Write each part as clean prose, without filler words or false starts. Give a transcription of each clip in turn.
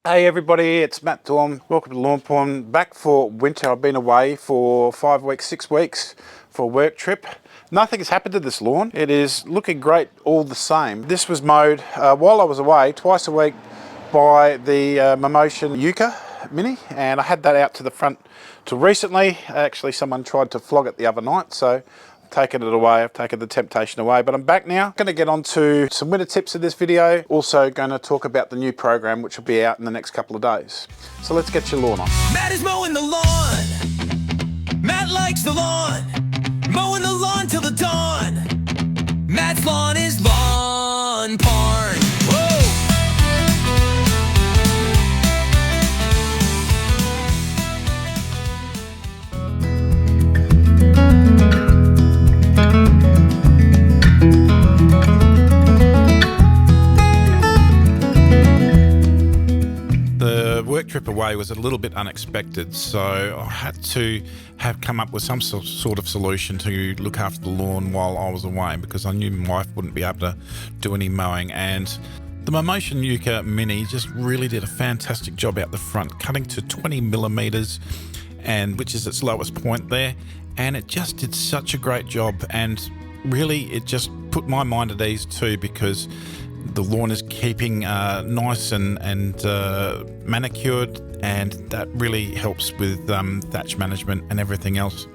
Hey everybody, it's Matt Dorm. Welcome to Lawnporn. Back for winter. I've been away for 5 weeks, 6 weeks for a work trip. Nothing has happened to this lawn. It is looking great all the same. This was mowed while I was away twice a week by the Mimotion Yucca Mini, and I had that out to the front till recently. Actually, someone tried to flog it the other night, so taken it away. I've taken the temptation away, but I'm back now. Going to get on to some winter tips in this video. Also going to talk about the new program, which will be out in the next couple of days. So let's get your lawn on. Matt is mowing the lawn. Matt likes the lawn. Mowing the lawn till the dawn. Matt's lawn is lawn porn. Whoa! The work trip away was a little bit unexpected, so I had to have come up with some sort of solution to look after the lawn while I was away, because I knew my wife wouldn't be able to do any mowing. And the Mimotion Yucca Mini just really did a fantastic job out the front, cutting to 20 millimeters, and which is its lowest point there, and it just did such a great job. And really it just put my mind at ease too, because the lawn is keeping nice and manicured, and that really helps with thatch management and everything else.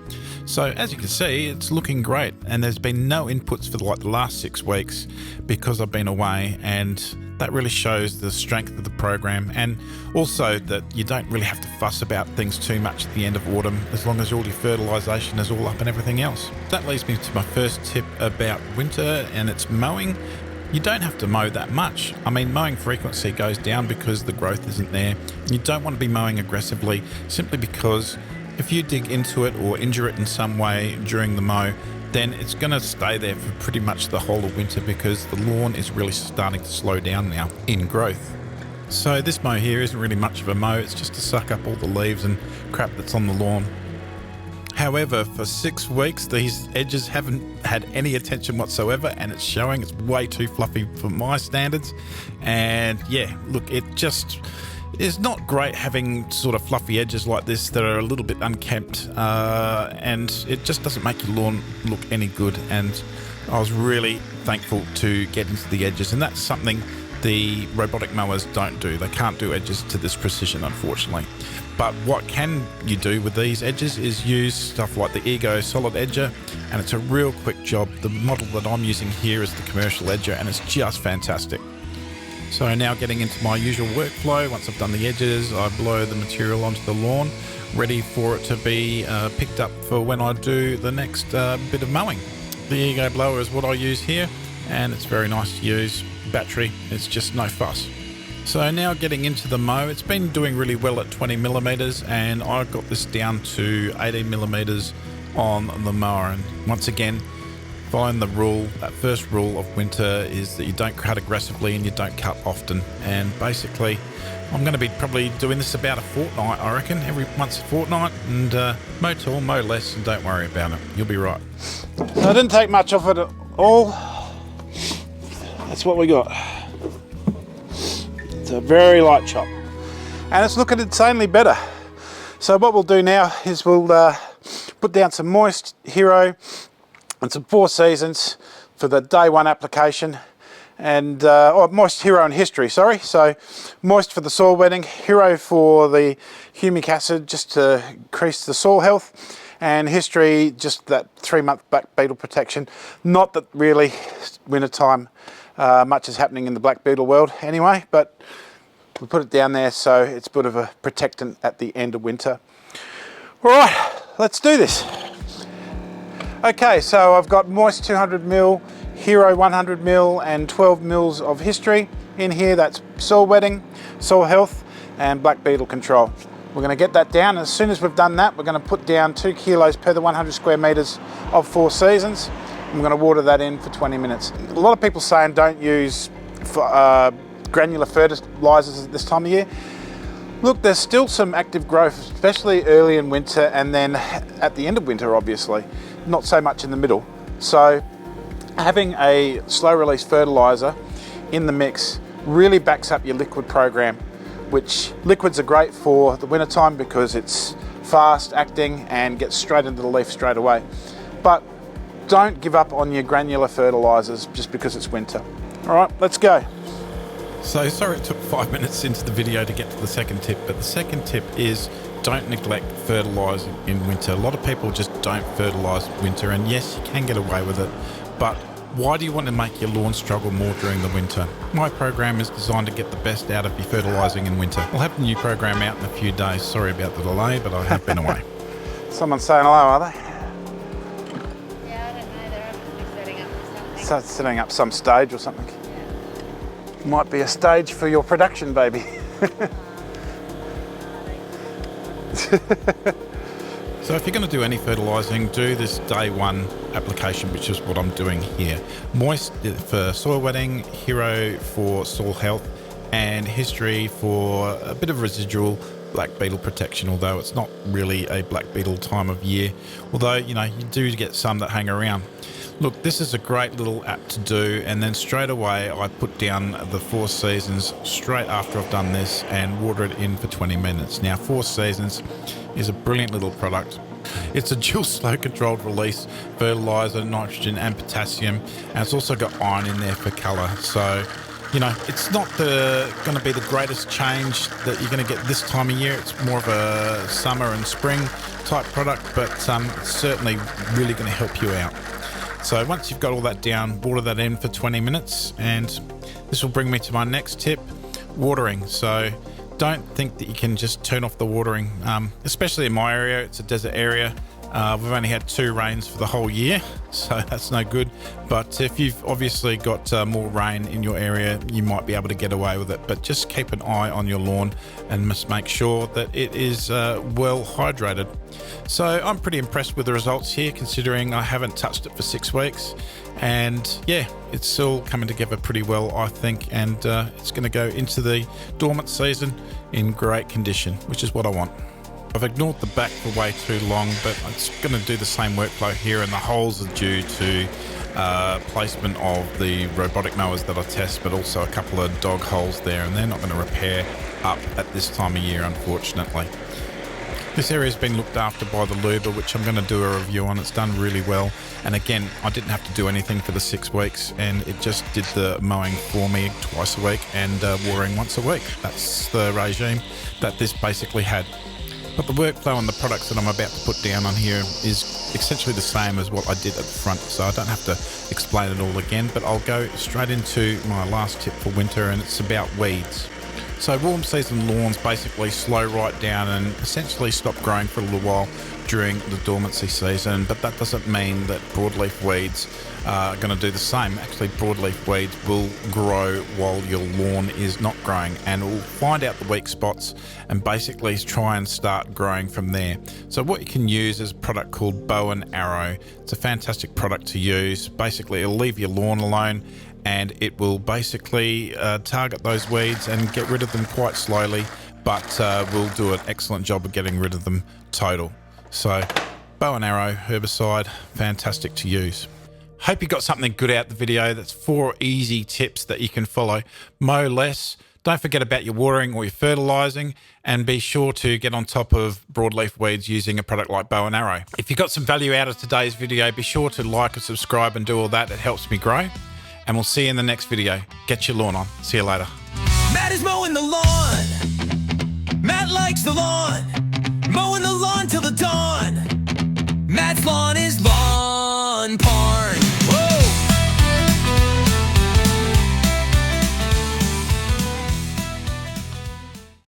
So as you can see, it's looking great, and there's been no inputs for like the last 6 weeks because I've been away, and that really shows the strength of the program, and also that you don't really have to fuss about things too much at the end of autumn, as long as all your fertilisation is all up and everything else. That leads me to my first tip about winter, and it's mowing. You don't have to mow that much. I mean, mowing frequency goes down because the growth isn't there. You don't want to be mowing aggressively, simply because if you dig into it or injure it in some way during the mow, then it's going to stay there for pretty much the whole of winter, because the lawn is really starting to slow down now in growth. So this mow here isn't really much of a mow, it's just to suck up all the leaves and crap that's on the lawn. However, for 6 weeks, these edges haven't had any attention whatsoever, and it's showing. It's way too fluffy for my standards. And yeah, look, it just is not great having sort of fluffy edges like this that are a little bit unkempt, and it just doesn't make your lawn look any good. And I was really thankful to get into the edges, and that's something the robotic mowers don't do. They can't do edges to this precision, unfortunately. But what can you do with these edges is use stuff like the Ego Solid Edger, and it's a real quick job. The model that I'm using here is the commercial edger, and it's just fantastic. So now getting into my usual workflow, once I've done the edges, I blow the material onto the lawn, ready for it to be picked up for when I do the next bit of mowing. The Ego blower is what I use here, and it's very nice to use. Battery, it's just no fuss. So now getting into the mow, it's been doing really well at 20 millimeters, and I got this down to 18 millimeters on the mower. And once again, following the rule, that first rule of winter is that you don't cut aggressively and you don't cut often. And basically, I'm going to be probably doing this about a fortnight, I reckon, every once a fortnight, and mow tall, mow less, and don't worry about it. You'll be right. So I didn't take much off it at all. That's what we got. It's a very light chop, and it's looking insanely better. So what we'll do now is we'll put down some Moist Hero and some 4 Seasons for the day 1 application, and Moist Hero and History, sorry. So Moist for the soil wetting, Hero for the humic acid just to increase the soil health, and History just that 3-month black beetle protection. Not that really wintertime much is happening in the black beetle world anyway, but we put it down there so it's a bit of a protectant at the end of winter. All right, let's do this. Okay, so I've got Moist 200ml, Hero 100ml, and 12 mils of History in here. That's soil wetting, soil health, and black beetle control. We're going to get that down. As soon as we've done that, we're going to put down 2 kilos per the 100 square meters of 4 Seasons. I'm going to water that in for 20 minutes. A lot of people saying don't use granular fertilizers at this time of year. Look, there's still some active growth, especially early in winter, and then at the end of winter, obviously, not so much in the middle. So having a slow release fertilizer in the mix really backs up your liquid program. which liquids are great for the winter time because it's fast acting and gets straight into the leaf straight away. But don't give up on your granular fertilizers just because it's winter. All right, let's go. So sorry it took 5 minutes into the video to get to the second tip, but the second tip is don't neglect fertilising in winter. A lot of people just don't fertilise winter, and yes, you can get away with it, but why do you want to make your lawn struggle more during the winter? My program is designed to get the best out of your fertilising in winter. I'll have the new program out in a few days. Sorry about the delay, but I have been away. Someone's saying hello, are they? Yeah, I don't know. They're obviously setting up something. So setting up some stage or something. Might be a stage for your production, baby. So if you're going to do any fertilising, do this day one application, which is what I'm doing here. Moist for soil wetting, Hero for soil health, and History for a bit of residual black beetle protection, although it's not really a black beetle time of year. Although, you know, you do get some that hang around. Look, this is a great little app to do, and then straight away I put down the 4 seasons straight after I've done this and water it in for 20 minutes. Now, 4 seasons is a brilliant little product. It's a dual slow controlled release fertilizer, nitrogen and potassium, and it's also got iron in there for colour. So, you know, it's not going to be the greatest change that you're going to get this time of year. It's more of a summer and spring type product, but certainly really going to help you out. So once you've got all that down, water that in for 20 minutes, and this will bring me to my next tip, watering. So don't think that you can just turn off the watering, especially in my area. It's a desert area. We've only had 2 rains for the whole year, so that's no good. But if you've obviously got more rain in your area, you might be able to get away with it. But just keep an eye on your lawn and must make sure that it is well hydrated. So I'm pretty impressed with the results here, considering I haven't touched it for 6 weeks. And yeah, it's all coming together pretty well, I think. And it's going to go into the dormant season in great condition, which is what I want. I've ignored the back for way too long, but it's going to do the same workflow here, and the holes are due to placement of the robotic mowers that I test, but also a couple of dog holes there, and they're not going to repair up at this time of year, unfortunately. This area has been looked after by the Luber, which I'm going to do a review on. It's done really well, and again, I didn't have to do anything for the 6 weeks, and it just did the mowing for me twice a week and watering once a week. That's the regime that this basically had. But the workflow and the products that I'm about to put down on here is essentially the same as what I did at the front, so I don't have to explain it all again, but I'll go straight into my last tip for winter, and it's about weeds. So warm season lawns basically slow right down and essentially stop growing for a little while during the dormancy season, but that doesn't mean that broadleaf weeds are going to do the same. Actually, broadleaf weeds will grow while your lawn is not growing, and will find out the weak spots and basically try and start growing from there. So what you can use is a product called Bow and Arrow. It's a fantastic product to use. Basically, it'll leave your lawn alone, and it will basically target those weeds and get rid of them quite slowly, but will do an excellent job of getting rid of them total. So Bow and Arrow herbicide, fantastic to use. Hope you got something good out of the video. That's 4 easy tips that you can follow. Mow less, don't forget about your watering or your fertilizing, and be sure to get on top of broadleaf weeds using a product like Bow and Arrow. If you got some value out of today's video, be sure to like and subscribe and do all that. It helps me grow. And we'll see you in the next video. Get your lawn on. See you later. Matt is mowing the lawn. Matt likes the lawn. Mowing the lawn till the dawn. Matt's lawn is Lawnporn.